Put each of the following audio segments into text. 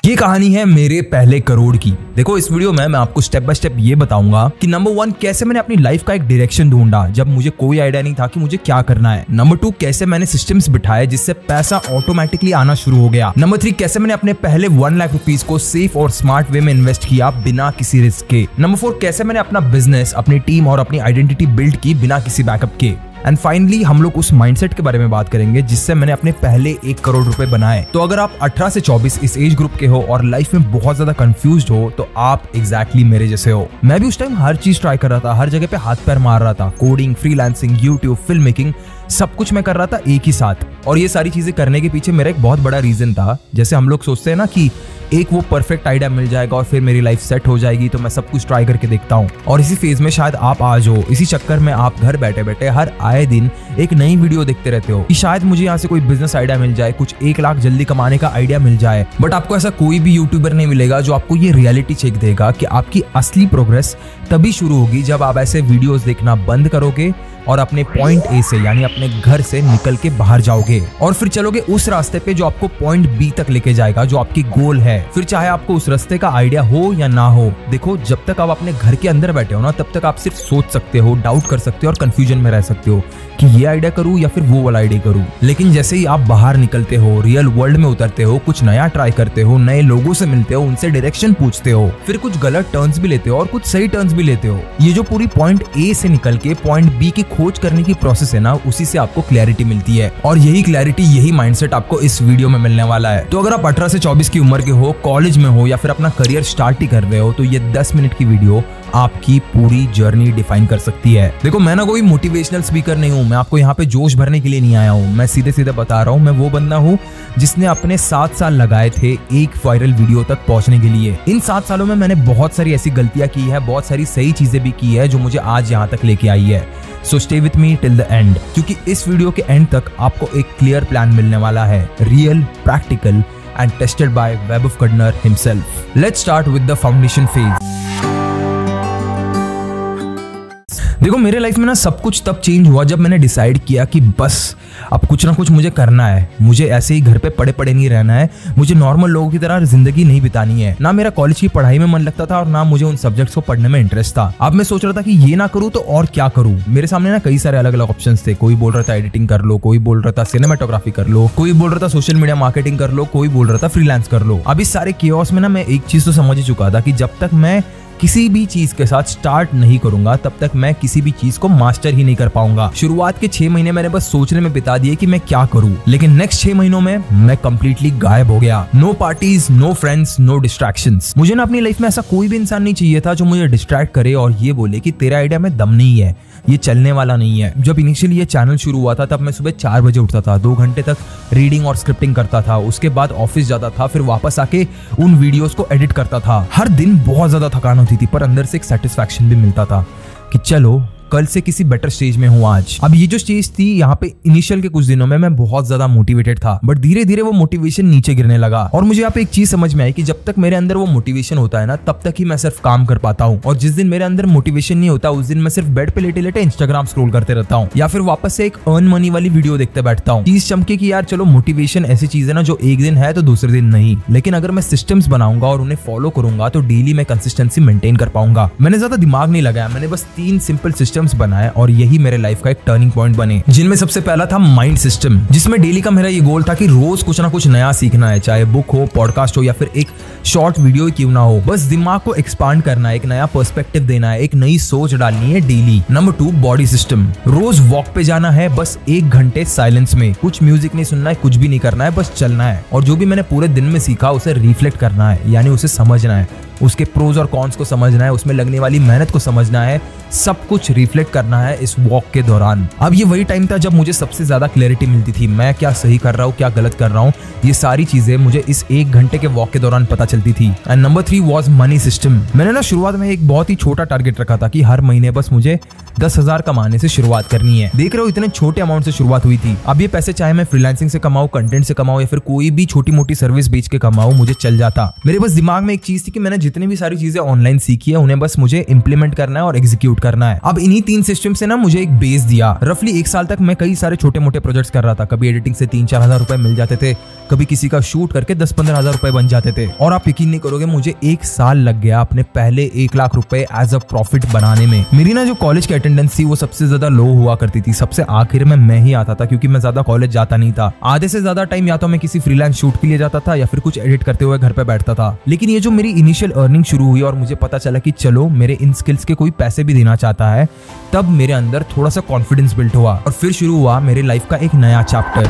ये कहानी है मेरे पहले करोड़ की। देखो इस वीडियो में मैं आपको स्टेप बाय स्टेप ये बताऊंगा कि नंबर 1 कैसे मैंने अपनी लाइफ का एक डायरेक्शन ढूंढा जब मुझे कोई आइडिया नहीं था कि मुझे क्या करना है। नंबर 2 कैसे मैंने सिस्टम्स बिठाए जिससे पैसा ऑटोमेटिकली आना शुरू हो गया। नंबर 3 कैसे मैंने अपने पहले 1 लाख रुपीज को सेफ और स्मार्ट वे में इन्वेस्ट किया बिना किसी रिस्क के। नंबर 4 कैसे मैंने अपना बिजनेस, अपनी टीम और अपनी आइडेंटिटी बिल्ड की बिना किसी बैकअप के। एंड फाइनली हम लोग उस माइंडसेट के बारे में बात करेंगे जिससे मैंने अपने पहले 1 करोड़ रुपए बनाए। तो अगर आप 18 से 24 इस एज ग्रुप के हो और लाइफ में बहुत ज्यादा कंफ्यूज्ड हो तो आप एग्जैक्टली मेरे जैसे हो। मैं भी उस टाइम हर चीज ट्राई कर रहा था, हर जगह पे हाथ पैर मार रहा था। Coding, freelancing, YouTube, film making, सब कुछ मैं कर रहा था एक ही साथ। और ये सारी चीजें करने के पीछे मेरा एक बहुत बड़ा रीजन था। जैसे हम लोग सोचते हैं ना कि एक वो परफेक्ट आइडिया मिल जाएगा और फिर मेरी लाइफ सेट हो जाएगी तो मैं सब कुछ ट्राई करके देखता हूँ। और इसी फेज में शायद आप आज हो। इसी चक्कर में आप घर बैठे बैठे हर आए दिन एक नई वीडियो देखते रहते हो कि शायद मुझे यहाँ से कोई बिजनेस आइडिया मिल जाए, कुछ 1 लाख जल्दी कमाने का आइडिया मिल जाए। बट आपको ऐसा कोई भी यूट्यूबर नहीं मिलेगा जो आपको ये रियलिटी चेक देगा कि आपकी असली प्रोग्रेस तभी शुरू होगी जब आप ऐसे वीडियोस देखना बंद करोगे और अपने पॉइंट ए से यानी अपने घर से निकल के बाहर जाओगे और फिर चलोगे उस रास्ते पे जो आपको पॉइंट बी तक लेके जाएगा, जो आपकी गोल है। फिर चाहे आपको उस रास्ते का आइडिया हो या ना हो। देखो जब तक आप अपने घर के अंदर बैठे हो ना तब तक आप सिर्फ सोच सकते हो, डाउट कर सकते हो और कंफ्यूजन में रह सकते हो कि ये आइडिया करूं या फिर वो वाला आइडिया करूं। लेकिन जैसे ही आप बाहर निकलते हो, रियल वर्ल्ड में उतरते हो, कुछ नया ट्राई करते हो, नए लोगों से मिलते हो, उनसे डायरेक्शन पूछते हो, फिर कुछ गलत टर्न्स भी लेते हो और कुछ सही टर्न्स भी लेते हो। ये जो पूरी पॉइंट ए से निकल के पॉइंट बी की खोज करने की प्रोसेस है ना, उसी से आपको क्लैरिटी मिलती है। और यही क्लैरिटी, यही माइंडसेट आपको इस वीडियो में मिलने वाला है। तो अगर आप 18 से 24 की उम्र के हो, कॉलेज में हो या फिर अपना करियर स्टार्ट ही कर रहे हो तो ये 10 मिनट की वीडियो आपकी पूरी जर्नी डिफाइन कर सकती है। देखो मैं ना कोई मोटिवेशनल स्पीकर नहीं हूँ, मैं आपको यहाँ पे जोश भरने के लिए नहीं आया हूँ। मैं सीधे सीधे बता रहा हूँ, मैं वो बंदा हूँ जिसने अपने 7 साल लगाए थे एक वायरल वीडियो तक पहुंचने के लिए। इन 7 सालों में मैंने बहुत सारी ऐसी गलतियां की है, बहुत सारी सही चीजें भी की है जो मुझे आज यहाँ तक लेके आई है। So stay with me till the end, क्योंकि इस वीडियो के एंड तक आपको एक क्लियर प्लान मिलने वाला है, real, practical and tested by Vaibhav Kadnar himself. Let's start with the foundation phase. देखो मेरे लाइफ में ना सब कुछ तब चेंज हुआ जब मैंने डिसाइड किया कि बस अब कुछ ना कुछ मुझे करना है। मुझे ऐसे ही घर पे पड़े पड़े नहीं रहना है, मुझे नॉर्मल लोगों की तरह जिंदगी नहीं बितानी है। ना मेरा कॉलेज की पढ़ाई में मन लगता था और ना मुझे उन सब्जेक्ट्स को पढ़ने में इंटरेस्ट था। अब मैं सोच रहा था कि ये ना करूँ तो और क्या करूँ। मेरे सामने ना कई सारे अलग अलग ऑप्शंस थे। कोई बोल रहा था एडिटिंग कर लो, कोई बोल रहा था सिनेमेटोग्राफी कर लो, कोई बोल रहा था सोशल मीडिया मार्केटिंग कर लो, कोई बोल रहा था फ्रीलांस कर लो। अब इस सारे केओस में ना मैं एक चीज तो समझ ही चुका था कि जब तक मैं किसी भी चीज के साथ स्टार्ट नहीं करूंगा तब तक मैं किसी भी चीज को मास्टर ही नहीं कर पाऊंगा। शुरुआत के 6 महीने मैंने बस सोचने में बिता दिए कि मैं क्या करूं, लेकिन नेक्स्ट 6 महीनों में मैं कंप्लीटली गायब हो गया। No parties, no friends, no distractions. मुझे ना अपनी लाइफ में ऐसा कोई भी इंसान नहीं चाहिए था जो मुझे डिस्ट्रैक्ट करे और ये बोले कि तेरा आइडिया में दम नहीं है, ये चलने वाला नहीं है। जब इनिशियली ये चैनल शुरू हुआ था तब मैं सुबह 4 बजे उठता था, 2 घंटे तक रीडिंग और स्क्रिप्टिंग करता था, उसके बाद ऑफिस जाता था, फिर वापस आके उन वीडियोस को एडिट करता था। हर दिन बहुत ज्यादा थकान होती थी पर अंदर से एक सेटिस्फैक्शन भी मिलता था कि चलो कल से किसी बेटर स्टेज में हूँ आज। अब ये जो स्टेज थी यहाँ पे इनिशियल के कुछ दिनों में मैं बहुत ज्यादा मोटिवेटेड था, बट धीरे धीरे वो मोटिवेशन नीचे गिरने लगा। और मुझे यहाँ पे एक चीज समझ में आई कि जब तक मेरे अंदर वो मोटिवेशन होता है ना तब तक ही मैं सिर्फ काम कर पाता हूँ, और जिस दिन मेरे अंदर मोटिवेशन नहीं होता उस दिन मैं सिर्फ बेड पे लेटे लेटे इंस्टाग्राम स्क्रॉल करते रहता हूँ या फिर वापस से एक अर्न मनी वाली वीडियो देखते बैठता हूँ। चीज चमके कि यार चलो मोटिवेशन ऐसी चीज है ना जो एक दिन है तो दूसरे दिन नहीं, लेकिन अगर मैं सिस्टम्स बनाऊंगा और उन्हें फॉलो करूंगा तो डेली मैं कंसिस्टेंसी मेंटेन कर पाऊंगा। मैंने ज्यादा दिमाग नहीं लगाया, मैंने बस 3 सिंपल सिस्टम्स बनाए और यही मेरे लाइफ का एक टर्निंग पॉइंट बने, जिनमें सबसे पहला था माइंड सिस्टम, जिसमें डेली का मेरा ये गोल था कि रोज कुछ ना कुछ नया सीखना है, चाहे बुक हो, पॉडकास्ट हो या फिर एक शॉर्ट वीडियो क्यों ना हो। बस दिमाग को एक्सपांड करना है, एक नया पर्सपेक्टिव देना है, एक नई सोच डालनी है डेली। नंबर 2 बॉडी सिस्टम, रोज वॉक पे जाना है, बस 1 घंटे साइलेंस में, कुछ म्यूजिक नहीं सुनना है, कुछ भी नहीं करना है, बस चलना है और जो भी मैंने पूरे दिन में सीखा उसे रिफ्लेक्ट करना है, यानी उसे समझना है, उसके प्रोज और कॉन्स को समझना है, उसमें लगने वाली मेहनत को समझना है, सब कुछ रिफ्लेक्ट करना है इस वॉक के दौरान। अब ये वही टाइम था जब मुझे सबसे ज्यादा क्लैरिटी मिलती थी, मैं क्या सही कर रहा हूँ, क्या गलत कर रहा हूँ, ये सारी चीजें मुझे इस 1 घंटे के वॉक के दौरान पता चलती थी। And number 3 was money system. मैंने ना शुरुआत में एक बहुत ही छोटा टारगेट रखा था कि हर महीने बस मुझे 10,000 कमाने से शुरुआत करनी है। देख रहे हो इतने छोटे अमाउंट से शुरुआत हुई थी। अब ये पैसे चाहे मैं फ्रीलांसिंग से कमाऊं, कंटेंट से कमाऊं या फिर कोई भी छोटी मोटी सर्विस बेच के कमाऊं, मुझे चल जाता। मेरे बस दिमाग में एक चीज थी कि मैंने जितनी भी सारी चीजें ऑनलाइन सीखी है उन्हें बस मुझे इंप्लीमेंट करना है और एग्जीक्यूट करना है। अब इन्हीं इन्हीं 3 सिस्टम से ना मुझे एक बेस दिया। रफली 1 साल तक मैं कई सारे छोटे मोटे प्रोजेक्ट्स कर रहा था। कभी एडिटिंग से 3-4 हजार रुपए मिल जाते थे, कभी किसी का शूट करके 10-15 हजार रुपए बन जाते थे। और आप यकीन नहीं करोगे, मुझे 1 साल लग गया अपने पहले 1 लाख रुपए एज अ प्रॉफिट बनाने में। मेरी ना जो कॉलेज की अटेंडेंस थी वो सबसे ज्यादा लो हुआ करती थी। सबसे आखिर में मैं ही आता था क्योंकि मैं ज्यादा कॉलेज जाता नहीं था। आधे से ज्यादा टाइम या तो मैं किसी फ्रीलांस शूट के लिए जाता था या फिर कुछ एडिट करते हुए घर पे बैठता था। लेकिन ये जो मेरी इनिशियल अर्निंग शुरू हुई और मुझे पता चला कि चलो मेरे इन स्किल्स के कोई पैसे भी देना चाहता है, तब मेरे अंदर थोड़ा सा कॉन्फिडेंस बिल्ड हुआ और फिर शुरू हुआ मेरे लाइफ का एक नया चैप्टर।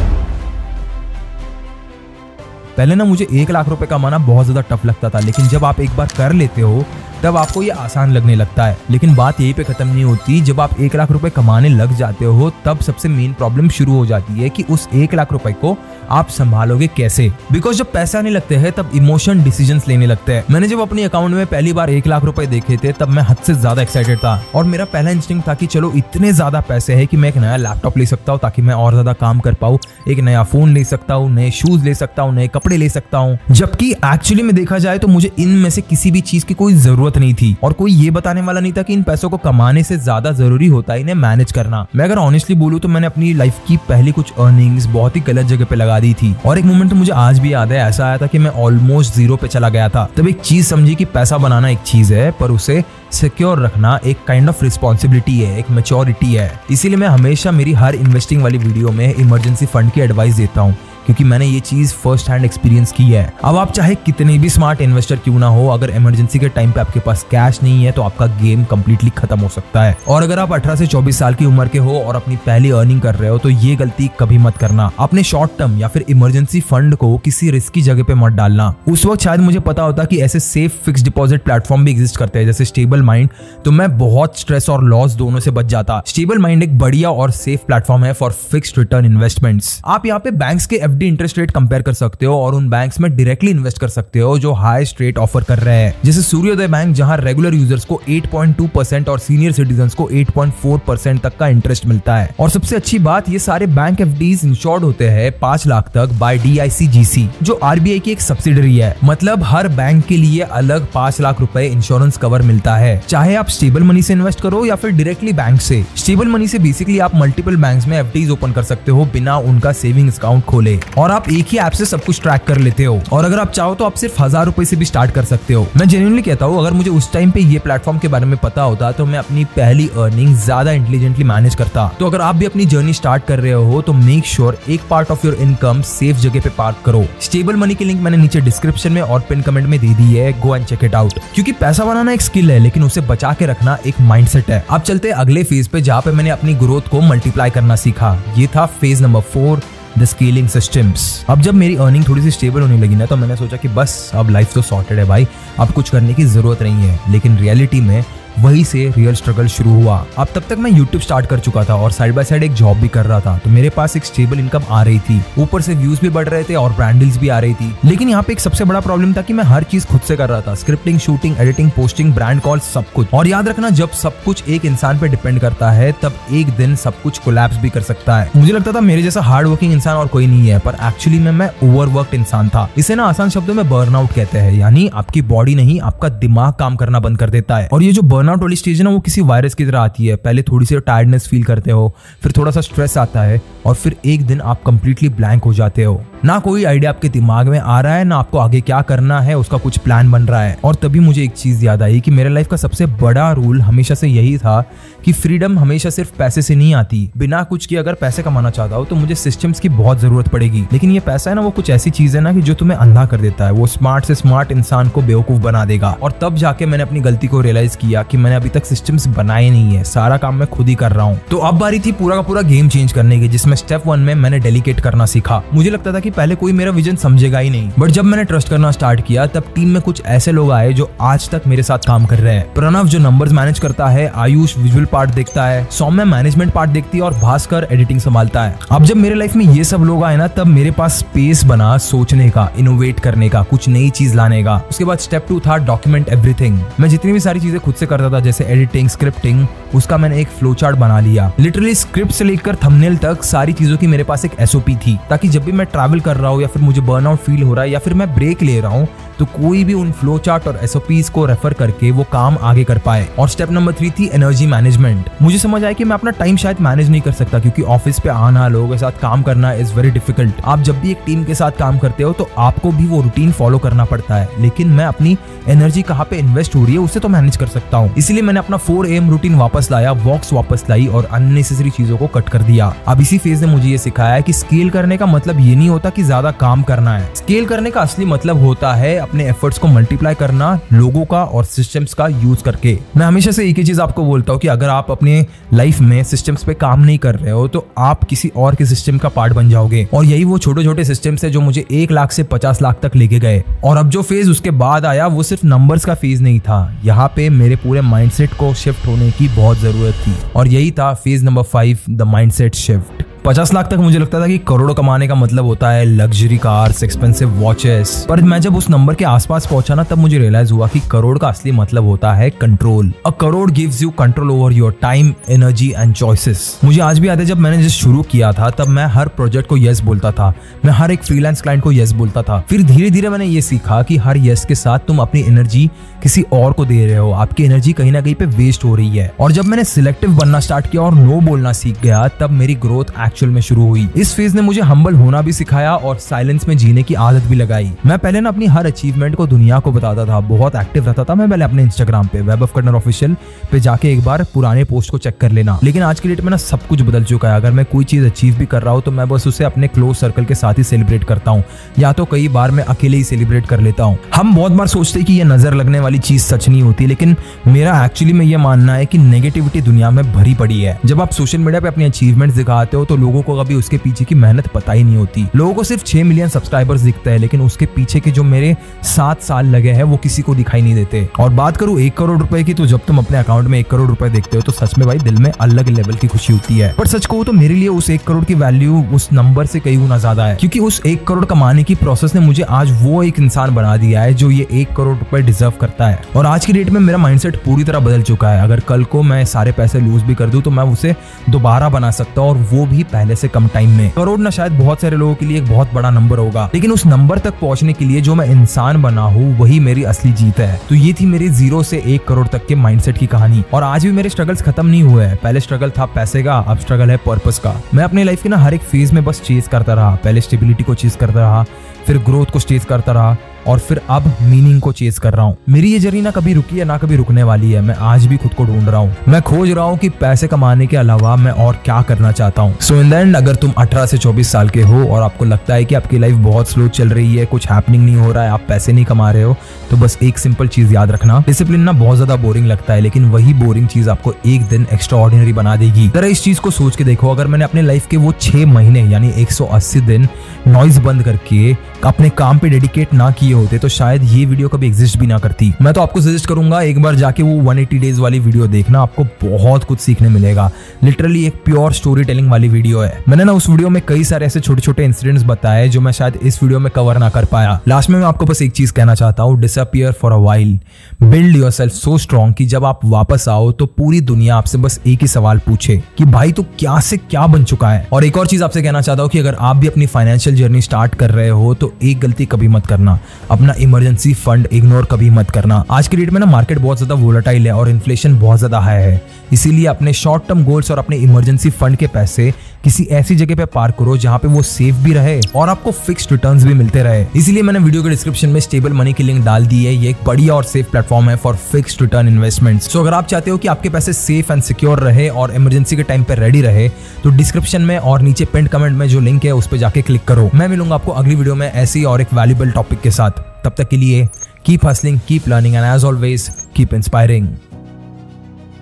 पहले ना मुझे 1 लाख रुपए कमाना बहुत ज्यादा टफ लगता था, लेकिन जब आप एक बार कर लेते हो तब आपको ये आसान लगने लगता है। लेकिन बात यही पे खत्म नहीं होती। जब आप 1 लाख रुपए कमाने लग जाते हो तब सबसे मेन प्रॉब्लम शुरू हो जाती है कि उस 1 लाख रुपए को आप संभालोगे कैसे। बिकॉज जब पैसे आने लगते हैं तब इमोशन डिसीजंस लेने लगते हैं। मैंने जब अपने अकाउंट में पहली बार 1 लाख रुपए देखे थे तब मैं हद से ज्यादा एक्साइटेड था और मेरा पहला इंस्टिंक्ट था कि चलो इतने ज्यादा पैसे है कि मैं एक नया लैपटॉप ले सकता हूँ ताकि मैं और ज्यादा काम कर पाऊँ, एक नया फोन ले सकता हूँ, नए शूज ले सकता हूँ, नए कपड़े ले सकता हूँ। जबकि एक्चुअली में देखा जाए तो मुझे इनमें से किसी भी चीज की कोई जरूरत नहीं थी और कोई ये बताने वाला नहीं था कि इन पैसों को कमाने से ज्यादा जरूरी होता है इन्हें मैनेज करना। मैं अगर ऑनेस्टली बोलूं तो मैंने अपनी लाइफ की पहली कुछ अर्निंग्स बहुत ही गलत जगह पे लगा दी थी और एक मोमेंट तो मुझे आज भी याद है, ऐसा आया था कि मैं ऑलमोस्ट 0 पे चला गया था। तब एक चीज समझी कि पैसा बनाना एक चीज है पर उसे सिक्योर रखना एक काइंड ऑफ रिस्पॉन्सिबिलिटी है, एक मैच्योरिटी है। इसीलिए मैं हमेशा मेरी हर इन्वेस्टिंग वाली वीडियो में इमरजेंसी फंड की एडवाइस देता हूँ क्योंकि मैंने ये चीज फर्स्ट हैंड एक्सपीरियंस की है। अब आप चाहे कितने भी स्मार्ट इन्वेस्टर क्यों ना हो, अगर इमरजेंसी के टाइम पे आपके पास कैश नहीं है तो आपका गेम कंप्लीटली खत्म हो सकता है। और अगर आप 18 से 24 साल की उम्र के हो और अपनी पहली अर्निंग कर रहे हो तो ये गलती कभी मत करना। अपने शॉर्ट टर्म या फिर इमरजेंसी फंड को किसी रिस्की जगह पे मत डालना। उस वक्त शायद मुझे पता होता कि ऐसे सेफ फिक्स डिपॉजिट प्लेटफॉर्म भी एग्जिस्ट करते हैं जैसे स्टेबल माइंड, तो मैं बहुत स्ट्रेस और लॉस दोनों से बच जाता। स्टेबल माइंड एक बढ़िया और सेफ प्लेटफॉर्म है फॉर फिक्स्ड रिटर्न इन्वेस्टमेंट्स। आप यहाँ पे बैंक्स के एफडी इंटरेस्ट रेट कंपेयर कर सकते हो और उन बैंक्स में डायरेक्टली इन्वेस्ट कर सकते हो जो हाईएस्ट रेट ऑफर कर रहे हैं, जैसे सूर्योदय बैंक जहां रेगुलर यूजर्स को 8.2% और सीनियर सिटीजंस को 8.4% तक का इंटरेस्ट मिलता है। और सबसे अच्छी बात, ये सारे बैंक एफडीज इंश्योर्ड होते हैं 5 लाख तक बाय DICGC जो RBI की एक सब्सिडरी है। मतलब हर बैंक के लिए अलग 5 लाख रुपए इंश्योरेंस कवर मिलता है, चाहे आप स्टेबल मनी से इन्वेस्ट करो या फिर डायरेक्टली बैंक से। स्टेबल मनी से बेसिकली आप मल्टीपल बैंक्स में एफडीज ओपन कर सकते हो बिना उनका सेविंग्स अकाउंट खोले और आप एक ही ऐप से सब कुछ ट्रैक कर लेते हो। और अगर आप चाहो तो आप सिर्फ 1000 रुपए से भी स्टार्ट कर सकते हो। मैं जेन्युइनली कहता हूँ, अगर मुझे उस टाइम पे ये प्लेटफॉर्म के बारे में पता होता तो मैं अपनी पहली अर्निंग ज्यादा इंटेलिजेंटली मैनेज करता। तो अगर आप भी अपनी जर्नी स्टार्ट कर रहे हो तो मेक श्योर एक part of your income safe जगह पे पार्क करो। स्टेबल मनी की लिंक मैंने नीचे डिस्क्रिप्शन में और पिन कमेंट में दे दी है, go and check it out. क्योंकि पैसा बनाना एक स्किल है लेकिन उसे बचा के रखना एक माइंडसेट है। अब चलते अगले फेज पे जहाँ पे मैंने अपनी ग्रोथ को मल्टीप्लाई करना सीखा। ये था phase number 4, the scaling systems. अब जब मेरी अर्निंग थोड़ी सी स्टेबल होने लगी ना तो मैंने सोचा कि बस अब लाइफ तो सॉर्टेड है भाई, अब कुछ करने की जरूरत नहीं है। लेकिन रियलिटी में वहीं से रियल स्ट्रगल शुरू हुआ। अब तब तक मैं YouTube स्टार्ट कर चुका था और साइड बाय साइड एक जॉब भी कर रहा था, तो मेरे पास एक स्टेबल इनकम आ रही थी, ऊपर से व्यूज भी बढ़ रहे थे और ब्रांड डील्स भी आ रही थी। लेकिन यहाँ पे एक सबसे बड़ा प्रॉब्लम था कि मैं हर चीज खुद से कर रहा था, scripting, shooting, editing, posting, brand call, सब कुछ। और याद रखना, जब सब कुछ एक इंसान पे डिपेंड करता है तब एक दिन सब कुछ कोलैप्स भी कर सकता है। मुझे लगता था मेरे जैसा हार्ड वर्किंग इंसान और कोई नहीं है, पर एक्चुअली में मैं ओवरवर्क्ड इंसान था। इसे ना आसान शब्दों में बर्नआउट कहते हैं, यानी आपकी बॉडी नहीं आपका दिमाग काम करना बंद कर देता है। और ये जो बर्नआउट वाली स्टेज है ना, वो किसी वायरस की तरह आती है। पहले थोड़ी सी टायर्डनेस फील करते हो, फिर थोड़ा सा स्ट्रेस आता है और फिर एक दिन आप कंप्लीटली ब्लैंक हो जाते हो। ना कोई आइडिया आपके दिमाग में आ रहा है, ना आपको आगे क्या करना है उसका कुछ प्लान बन रहा है। और तभी मुझे एक चीज याद आई कि मेरे लाइफ का सबसे बड़ा रूल हमेशा से यही था कि फ्रीडम हमेशा सिर्फ पैसे से नहीं आती। बिना कुछ किए अगर पैसे कमाना चाहता हो तो मुझे सिस्टम्स की बहुत जरूरत पड़ेगी। लेकिन ये पैसा है ना, वो कुछ ऐसी चीज है ना कि जो तुम्हें अंधा कर देता है, वो स्मार्ट से स्मार्ट इंसान को बेवकूफ बना देगा। और तब जाके मैंने अपनी गलती को रियलाइज किया कि मैंने अभी तक सिस्टम्स बनाए नहीं है, सारा काम मैं खुद ही कर रहा हूँ। तो अब बारी थी पूरा का पूरा गेम चेंज करने की, जिसमें स्टेप 1 में मैंने डेलीकेट करना सीखा। मुझे लगता था कि पहले कोई मेरा विजन समझेगा ही नहीं, बट जब मैंने ट्रस्ट करना स्टार्ट किया तब टीम में कुछ ऐसे लोग आए जो आज तक मेरे साथ काम कर रहे हैं। प्रणव जो नंबर्स मैनेज करता है, आयुष विजुअल पार्ट देखता है, सौम्या मैनेजमेंट पार्ट देखती है और भास्कर एडिटिंग संभालता है। अब जब मेरे लाइफ में ये सब लोग आए ना, तब मेरे पास स्पेस बना सोचने का, इनोवेट करने का, कुछ नई चीज लाने का। उसके बाद स्टेप 2 था डॉक्यूमेंट एवरीथिंग। मैं जितनी भी सारी चीजें खुद से करता था, जैसे एडिटिंग, स्क्रिप्टिंग, उसका मैंने एक फ्लो चार्ट बना लिया। लिटरली स्क्रिप्ट से लेकर थंबनेल तक सारी चीजों की मेरे पास एक SOP थी, ताकि जब भी मैं ट्रैवल कर रहा हूँ या फिर मुझे बर्नआउट फील हो रहा है या फिर मैं ब्रेक ले रहा हूँ तो कोई भी उन फ्लो चार्ट और SOPs को रेफर करके वो काम आगे कर पाए। और स्टेप नंबर 3 थी एनर्जी मैनेजमेंट। मुझे समझ आया कि मैं अपना टाइम शायद मैनेज नहीं कर सकता, क्योंकि ऑफिस पे आना, लोगों के साथ काम करना इज वेरी डिफिकल्ट। आप जब भी एक टीम के साथ काम करते हो तो आपको भी वो रूटीन फॉलो करना पड़ता है, लेकिन मैं अपनी एनर्जी कहाँ पे इन्वेस्ट हो रही है उसे तो मैनेज कर सकता हूँ। इसलिए मैंने अपना 4 AM रूटीन वापस लाया, वॉक्स वापस लाई और अननेसेसरी चीजों को कट कर दिया। अब इसी फेज ने मुझे ये सिखाया है कि स्केल करने का मतलब ये नहीं होता कि ज्यादा काम करना है। स्केल करने का असली मतलब होता है अपने एफर्ट्स को मल्टीप्लाई करना, लोगों का और सिस्टम्स का यूज करके। मैं हमेशा से एक ही चीज आपको बोलता हूँ कि अगर आप अपने लाइफ में सिस्टम्स पे काम नहीं कर रहे हो तो आप किसी और के सिस्टम का पार्ट बन जाओगे। और यही वो छोटे छोटे सिस्टम्स है जो मुझे 1 लाख से 50 लाख तक लेके गए। और अब जो फेज उसके बाद आया वो सिर्फ नंबर्स का फेज नहीं था, यहाँ पे मेरे पूरे माइंडसेट को शिफ्ट होने की बहुत जरूरत थी। और यही था phase number 5, the mindset shift. 50 lakh तक मुझे लगता था कि करोड़ों कमाने का मतलब होता है लग्जरी कार्स, एक्सपेंसिव वॉचेस। पर मैं जब उस नंबर के आसपास पहुंचा ना, तब मुझे रियलाइज हुआ कि करोड़ का असली मतलब होता है control. A crore gives you control over your time, energy and choices. मुझे आज भी याद है जब मैंने जस्ट शुरू किया था तब मैं हर प्रोजेक्ट को यस बोलता था, मैं हर एक फ्रीलांस क्लाइंट को यस बोलता था। फिर धीरे धीरे मैंने ये सीखा कि हर यस के साथ तुम अपनी एनर्जी किसी और को दे रहे हो, आपकी एनर्जी कहीं ना कहीं पे वेस्ट हो रही है। और जब मैंने सिलेक्टिव बनना स्टार्ट किया और नो बोलना सीख गया, तब मेरी ग्रोथ एक्चुअल में शुरू हुई। इस फेज ने मुझे हम्बल होना भी सिखाया और साइलेंस में जीने की आदत भी लगाई। मैं पहले ना अपनी हर अचीवमेंट को दुनिया को बताता था, बहुत एक्टिव रहता था मैं पहले अपने इंस्टाग्राम पे, वेब ऑफ कर्नर ऑफिशियल पे जाके एक बार पुराने पोस्ट को चेक कर लेना। लेकिन आज की डेट में ना सब कुछ बदल चुका है। अगर मैं कोई चीज अचीव भी कर रहा हूँ तो मैं बस उसे अपने क्लोज सर्कल के साथ ही सेलिब्रेट करता हूँ, या तो कई बार मैं अकेले ही सेलिब्रेट कर लेता हूँ। हम बहुत बार सोचते हैं कि ये नजर लगने वाली चीज सच नहीं होती, लेकिन मेरा एक्चुअली में ये मानना है कि नेगेटिविटी दुनिया में भरी पड़ी है। जब आप सोशल मीडिया पे अपनी अचीवमेंट्स दिखाते हो तो लोगों को कभी उसके पीछे की मेहनत पता ही नहीं होती। लोगों को सिर्फ 6 मिलियन सब्सक्राइबर्स दिखते हैं, लेकिन उसके पीछे के जो मेरे 7 साल लगे हैं वो किसी को दिखाई नहीं देते। और बात करूं 1 करोड़ रुपए की, तो जब तुम अपने अकाउंट में 1 करोड़ रुपए देखते हो तो सच में भाई दिल में अलग लेवल की खुशी होती है। पर सच कहूं तो मेरे लिए उस 1 करोड़ की वैल्यू उस नंबर से कई गुना ज्यादा है, क्योंकि उस 1 करोड़ कमाने की प्रोसेस ने मुझे आज वो एक इंसान बना दिया है जो ये 1 करोड़ रुपए डिजर्व करता है। और आज की डेट में मेरा माइंडसेट पूरी तरह बदल चुका है। अगर कल को मैं सारे पैसे लूज भी कर दूं तो मैं उसे दोबारा बना सकता हूं, और वो भी पहले से कम टाइम में। करोड़ ना शायद बहुत सारे लोगों के लिए एक बहुत बड़ा नंबर होगा, लेकिन उस नंबर तक पहुंचने के लिए जो मैं इंसान बना हूँ वही मेरी असली जीत है। तो ये थी मेरी 0 से 1 करोड़ तक के माइंडसेट की कहानी। और आज भी मेरे स्ट्रगल्स खत्म नहीं हुए हैं। पहले स्ट्रगल था पैसे का, अब स्ट्रगल है पर्पस का। मैं अपनी लाइफ के ना हर एक फेज में बस चेज करता रहा। पहले स्टेबिलिटी को चेज करता रहा, फिर ग्रोथ को चेज करता रहा, और फिर अब मीनिंग को चेज कर रहा हूँ। मेरी ये जर्नी ना कभी रुकी है ना कभी रुकने वाली है। मैं आज भी खुद को ढूंढ रहा हूँ। मैं खोज रहा हूँ कि पैसे कमाने के अलावा मैं और क्या करना चाहता हूँ। सो इन द एंड, अगर तुम 18 से 24 साल के हो और आपको लगता है कि आपकी लाइफ बहुत स्लो चल रही है, कुछ हैपनिंग नहीं हो रहा है, आप पैसे नहीं कमा रहे हो, तो बस एक सिंपल चीज याद रखना, डिसिप्लिन ना बहुत ज्यादा बोरिंग लगता है, लेकिन वही बोरिंग चीज आपको एक दिन एक्स्ट्रा ऑर्डिनरी बना देगी। जरा इस चीज को सोच के देखो, अगर मैंने अपने लाइफ के वो 6 महीने यानी 180 दिन नॉइज बंद करके अपने काम पे डेडिकेट ना किए होते तो शायद ये वीडियो कभी एग्जिस्ट भी ना करती। मैं तो आपको सजेस्ट करूंगा एक बार जाके वो 180 डेज वाली वीडियो देखना, आपको बहुत कुछ सीखने मिलेगा। लिटरली एक प्योर स्टोरी टेलिंग वाली वीडियो है। मैंने ना उस वीडियो में कई सारे ऐसे छोटे छोटे इंसिडेंट्स बताए जो मैं शायद इस वीडियो में कवर ना कर पाया। लास्ट में मैं आपको बस एक चीज कहना चाहता हूँ, disappear for a while, build yourself so strong कि जब आप वापस आओ तो पूरी दुनिया आपसे बस एक ही सवाल पूछे कि भाई तू क्या से क्या बन चुका है। और एक और चीज आपसे कहना चाहता हूँ कि अगर आप भी अपनी फाइनेंशियल जर्नी स्टार्ट कर रहे हो तो एक गलती कभी मत करना, अपना इमरजेंसी फंड इग्नोर कभी मत करना। आज की डेट में ना मार्केट बहुत ज्यादा वोलेटाइल है और इन्फ्लेशन बहुत ज्यादा हाई है, इसीलिए अपने शॉर्ट टर्म गोल्स और अपने इमरजेंसी फंड के पैसे किसी ऐसी जगह पे पार्क करो जहां पे वो सेफ भी रहे और आपको फिक्स्ड रिटर्न्स भी मिलते रहे। इसीलिए मैंने वीडियो के डिस्क्रिप्शन में स्टेबल मनी की लिंक डाल दी है। ये एक बढ़िया और सेफ प्लेटफॉर्म है फॉर फिक्स्ड रिटर्न इन्वेस्टमेंट्स। सो अगर आप चाहते हो कि आपके पैसे सेफ एंड सिक्योर रहे और इमरजेंसी के टाइम पे रेडी रहे तो डिस्क्रिप्शन में और नीचे पिन कमेंट में जो लिंक है उस पर जाके क्लिक करो। मैं मिलूंगा आपको अगली वीडियो में ऐसी और एक वैल्यूएबल टॉपिक के साथ। तब तक के लिए keep hustling, keep learning and as always keep inspiring.